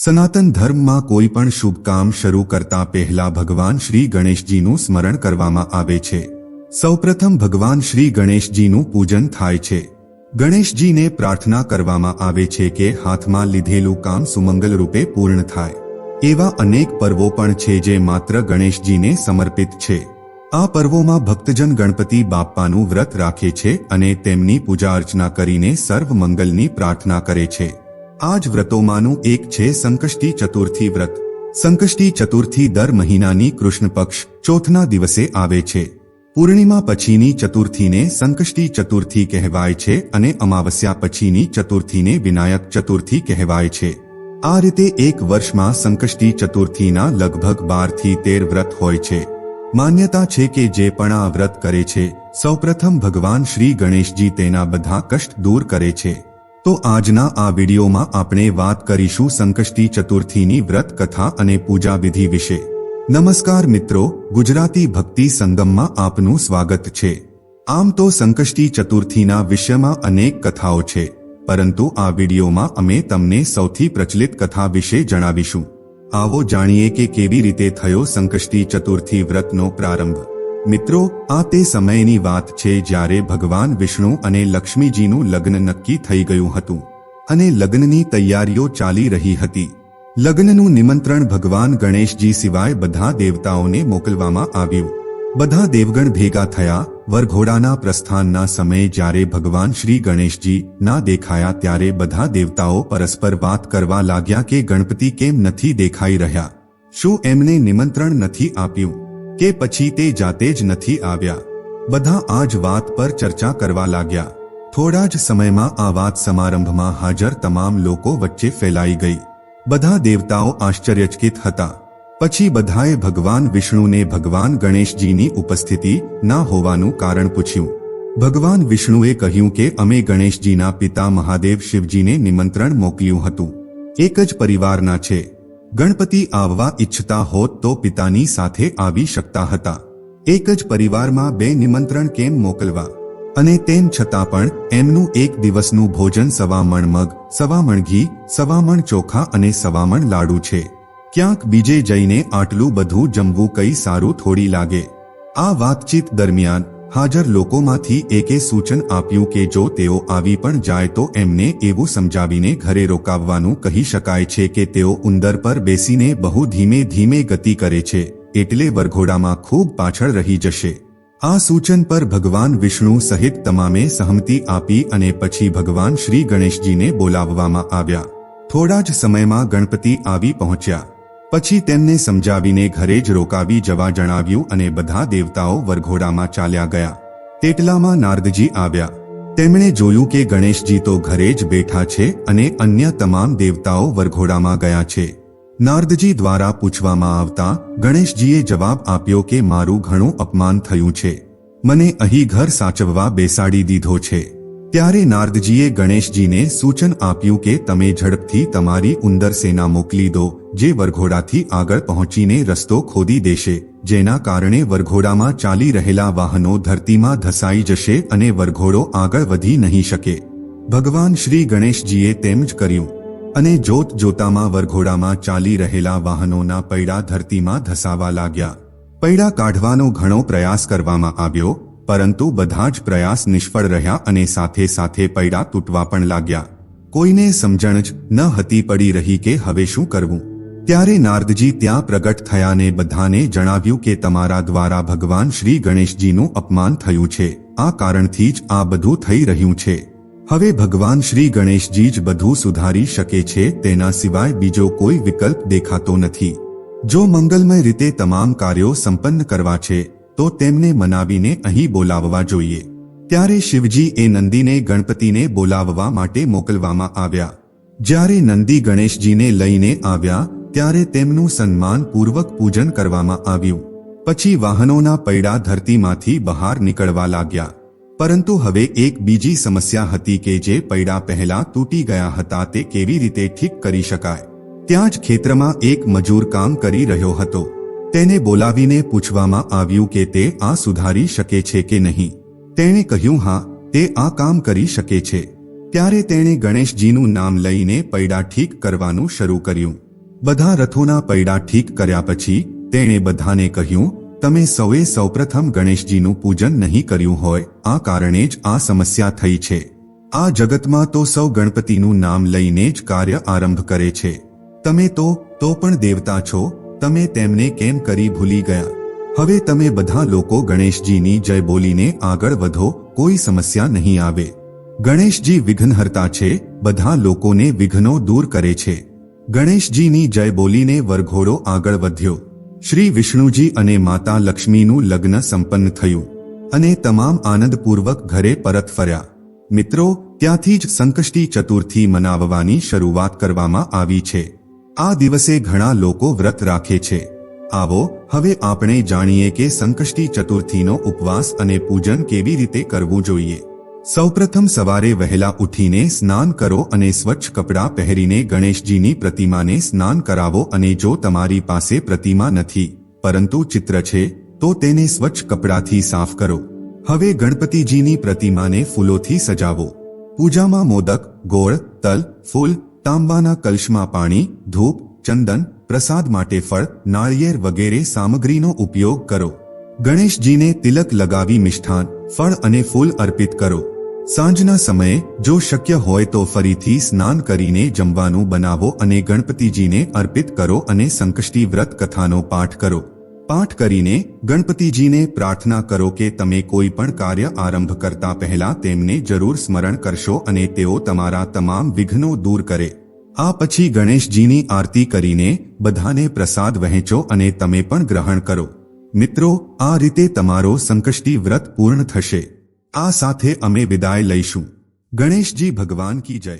સનાતન ધર્મમાં કોઈ પણ શુભ કામ શરૂ કરતા પહેલા ભગવાન શ્રી ગણેશજીનું સ્મરણ કરવામાં આવે છે। સૌપ્રથમ ભગવાન શ્રી ગણેશજીનું પૂજન થાય છે। ગણેશજીને પ્રાર્થના કરવામાં આવે છે કે હાથમાં લીધેલું કામ સુમંગલ રૂપે પૂર્ણ થાય। એવા અનેક પર્વો પણ છે જે માત્ર ગણેશજીને સમર્પિત છે। આ પર્વોમાં ભક્તજન ગણપતિ બાપ્પાનું વ્રત રાખે છે અને તેમની પૂજા અર્ચના કરીને સર્વ મંગલની પ્રાર્થના કરે છે। આ જ વ્રતોમાંનું એક છે સંકષ્ટી ચતુર્થી વ્રત। સંકષ્ટી ચતુર્થી દર મહિનાની કૃષ્ણ પક્ષ ચોથના દિવસે આવે છે। પૂર્ણિમા પછીની ચતુર્થીને સંકષ્ટી ચતુર્થી કહેવાય છે અને અમાવસ્યા પછીની ચતુર્થીને વિનાયક ચતુર્થી કહેવાય છે। આ રીતે એક વર્ષમાં સંકષ્ટી ચતુર્થીના લગભગ 12 થી 13 વ્રત હોય છે। માન્યતા છે કે જે પણ આ વ્રત કરે છે સૌપ્રથમ ભગવાન શ્રી ગણેશજી તેના બધા કષ્ટ દૂર કરે છે। તો આજના આ વિડીયોમાં આપણે વાત કરીશું સંકષ્ટી ચતુર્થીની વ્રત કથા અને પૂજા વિધિ વિશે। નમસ્કાર મિત્રો, ગુજરાતી ભક્તિ સંગમમાં આપનું સ્વાગત છે। આમ તો સંકષ્ટી ચતુર્થીના વિષયમાં અનેક કથાઓ છે, પરંતુ આ વિડીયોમાં અમે તમને સૌથી પ્રચલિત કથા વિશે જણાવીશું। આવો જાણીએ કે કેવી રીતે થયો સંકષ્ટી ચતુર્થી વ્રતનો પ્રારંભ। મિત્રો, આ તે સમયની વાત છે જ્યારે ભગવાન વિષ્ણુ અને લક્ષ્મીજીનું લગ્ન નક્કી થઈ ગયું હતું અને લગ્નની તૈયારીઓ ચાલી રહી હતી। લગ્નનું નિમંત્રણ ભગવાન ગણેશજી સિવાય બધા દેવતાઓને મોકલવામાં આવ્યું। બધા દેવગણ ભેગા થયા। વરઘોડાના પ્રસ્થાનના સમયે જ્યારે ભગવાન શ્રી ગણેશજી ના દેખાયા ત્યારે બધા દેવતાઓ પરસ્પર વાત કરવા લાગ્યા કે ગણપતિ કેમ નથી દેખાઈ રહ્યા? શું એમને નિમંત્રણ નથી આપ્યું કે પછી તે જાતે જ નથી આવ્યા? બધા આ જ વાત પર ચર્ચા કરવા લાગ્યા। થોડા જ સમયમાં આ વાત સમારંભમાં હાજર તમામ લોકો વચ્ચે ફેલાઈ ગઈ। બધા દેવતાઓ આશ્ચર્યચકિત હતા। પછી બધાએ ભગવાન વિષ્ણુને ભગવાન ગણેશજીની ઉપસ્થિતિ ના હોવાનું કારણ પૂછ્યું। ભગવાન વિષ્ણુએ કહ્યું કે અમે ગણેશજીના પિતા મહાદેવ શિવજીને નિમંત્રણ મોકલ્યું હતું। એક જ પરિવારના છે। ગણપતિ આવવા ઈચ્છતા હોત તો પિતાની સાથે આવી શકતા હતા। એક જ પરિવારમાં બે નિમંત્રણ કેમ મોકલવા? અને તેમ છતાં પણ એમનું એક દિવસનું ભોજન 1.25 મણ મગ, 1.25 મણ ઘી, 1.25 મણ ચોખા અને 1.25 મણ લાડુ છે। ક્યાંક બીજે જઈને આટલું બધું જમવું કઈ સારું થોડી લાગે? આ વાતચીત દરમિયાન હાજર લોકોમાંથી એકે સૂચન આપ્યું કે જો તેઓ આવી પણ જાય તો એમને એવું સમજાવીને ઘરે રોકાવવાનું કહી શકાય છે કે તેઓ ઉંદર પર બેસીને બહુ ધીમે ધીમે ગતિ કરે છે, એટલે વરઘોડામાં ખૂબ પાછળ રહી જશે। આ સૂચન પર ભગવાન વિષ્ણુ સહિત તમામે સહમતિ આપી અને પછી ભગવાન શ્રી ગણેશજીને બોલાવવામાં આવ્યા। થોડા જ સમયમાં ગણપતિ આવી પહોંચ્યા। પછી તેમને સમજાવીને ઘરે જ રોકાવી જવા જણાવ્યું અને બધા દેવતાઓ વરઘોડામાં ચાલ્યા ગયા। તેટલામાં નારદજી આવ્યા। તેમણે જોયું કે ગણેશજી તો ઘરે જ બેઠા છે અને અન્ય તમામ દેવતાઓ વરઘોડામાં ગયા છે। નારદજી દ્વારા પૂછવામાં આવતા ગણેશજીએ જવાબ આપ્યો કે મારું ઘણું અપમાન થયું છે। મને અહીં ઘર સાચવવા બેસાડી દીધો છે। ત્યારે નારદજીએ ગણેશજીને સૂચન આપ્યું કે તમે ઝડપથી તમારી ઉંદર સેના મોકલી દો, જે વરઘોડાથી આગળ પહોંચીને રસ્તો ખોદી દેશે, જેના કારણે વરઘોડામાં ચાલી રહેલા વાહનો ધરતીમાં ધસાઈ જશે અને વરઘોડો આગળ વધી નહીં શકે। ભગવાન શ્રી ગણેશજીએ તેમ જ કર્યું અને જોત જોતામાં વરઘોડામાં ચાલી રહેલા વાહનોના પૈડા ધરતીમાં ધસાવા લાગ્યા। પૈડા કાઢવાનો ઘણો પ્રયાસ કરવામાં આવ્યો, પરંતુ બધા જ પ્રયાસ નિષ્ફળ રહ્યા અને સાથે સાથે પૈડા તૂટવા પણ લાગ્યા। કોઈને સમજણ જ ન હતી પડી રહી કે હવે શું કરવું। ત્યારે નારદજી ત્યાં પ્રગટ થયાને બધાને જણાવ્યું કે તમારા દ્વારા ભગવાન શ્રી ગણેશજીનું અપમાન થયું છે। આ કારણથી જ આ બધું થઈ રહ્યું છે। હવે ભગવાન શ્રી ગણેશજી જ બધું સુધારી શકે છે, તેના સિવાય બીજો કોઈ વિકલ્પ દેખાતો નથી। જો મંગલમય રીતે તમામ કાર્યો સંપન્ન કરવા છે તો તેમને મનાવીને અહીં બોલાવવા જોઈએ। ત્યારે શિવજી એ નંદીને ગણપતિને બોલાવવા માટે મોકલવામાં આવ્યા। જ્યારે નંદી ગણેશજીને લઈને આવ્યા ત્યારે તેમનું સન્માનપૂર્વક પૂજન કરવામાં આવ્યું। પછી વાહનોના પૈડા ધરતીમાંથી બહાર નીકળવા લાગ્યા। પરંતુ હવે એક બીજી સમસ્યા હતી કે જે પૈડા પહેલા તૂટી ગયા હતા તે કેવી રીતે ઠીક કરી શકાય? ત્યાં જ ખેતરમાં એક મજૂર કામ કરી રહ્યો હતો। તેને બોલાવીને પૂછવામાં આવ્યું કે તે આ સુધારી શકે છે કે નહીં। તેણે કહ્યું હા, તે આ કામ કરી શકે છે। ત્યારે તેણે ગણેશજીનું નામ લઈને પૈડા ઠીક કરવાનું શરૂ કર્યું। બધા રથોના પૈડા ઠીક કર્યા પછી તેણે બધાને કહ્યું, તમે સૌએ સૌપ્રથમ ગણેશજીનું પૂજન નહીં કર્યું હોય, આ કારણે જ આ સમસ્યા થઈ છે. આ જગતમાં તો સૌ ગણપતિનું નામ લઈને જ કાર્ય આરંભ કરે છે. તમે તો પણ દેવતા છો, તમે તેમને કેમ કરી ભૂલી ગયા? હવે તમે બધા લોકો ગણેશજીની જય બોલીને આગળ વધો, કોઈ સમસ્યા નહીં આવે. ગણેશજી વિઘ્નહર્તા છે, બધા લોકોને વિઘ્નો દૂર કરે છે. ગણેશજીની જય બોલીને વરઘોડો આગળ વધ્યો. શ્રી વિષ્ણુજી અને માતા લક્ષ્મીનું લગ્ન સંપન્ન થયું અને તમામ આનંદપૂર્વક ઘરે પરત ફર્યા. મિત્રો, ત્યાંથી જ સંકષ્ટી ચતુર્થી મનાવવાની શરૂઆત કરવામાં આવી છે. આ દિવસે ઘણા લોકો વ્રત રાખે છે. આવો હવે આપણે જાણીએ કે સંકષ્ટી ચતુર્થીનો ઉપવાસ અને પૂજન કેવી રીતે કરવું જોઈએ. સૌપ્રથમ સવારે વહેલા ઉઠીને સ્નાન કરો અને સ્વચ્છ કપડાં પહેરીને ગણેશજીની પ્રતિમાને સ્નાન કરાવો. અને જો તમારી પાસે પ્રતિમા નથી પરંતુ ચિત્ર છે તો તેને સ્વચ્છ કપડાથી સાફ કરો. હવે ગણપતિજીની પ્રતિમાને ફૂલોથી સજાવો. પૂજામાં મોદક, ગોળ, તલ, ફૂલ, તાંબાના કલશમાં પાણી, ધૂપ, ચંદન, પ્રસાદ માટે ફળ, નાળિયેર વગેરે સામગ્રીનો ઉપયોગ કરો. ગણેશજીને તિલક લગાવી મિષ્ઠાન, ફળ અને ફૂલ અર્પિત કરો. સાંજના સમયે જો શક્ય હોય તો ફરીથી સ્નાન કરીને જમવાનું બનાવો અને ગણપતિજીને અર્પિત કરો અને સંકષ્ટી વ્રત કથાનો પાઠ કરો. પાઠ કરીને ગણપતિજીને પ્રાર્થના કરો કે તમે કોઈ પણ કાર્ય આરંભ કરતા પહેલા તેમને જરૂર સ્મરણ કરશો અને તેઓ તમારા તમામ વિઘ્નો દૂર કરે. આ પછી ગણેશજીની આરતી કરીને બધાને પ્રસાદ વહેંચો અને તમે પણ ગ્રહણ કરો. મિત્રો, આ રીતે તમારો સંકષ્ટી વ્રત પૂર્ણ થશે. આ સાથે અમે વિદાય લઈશું. ગણેશજી ભગવાન કી જય.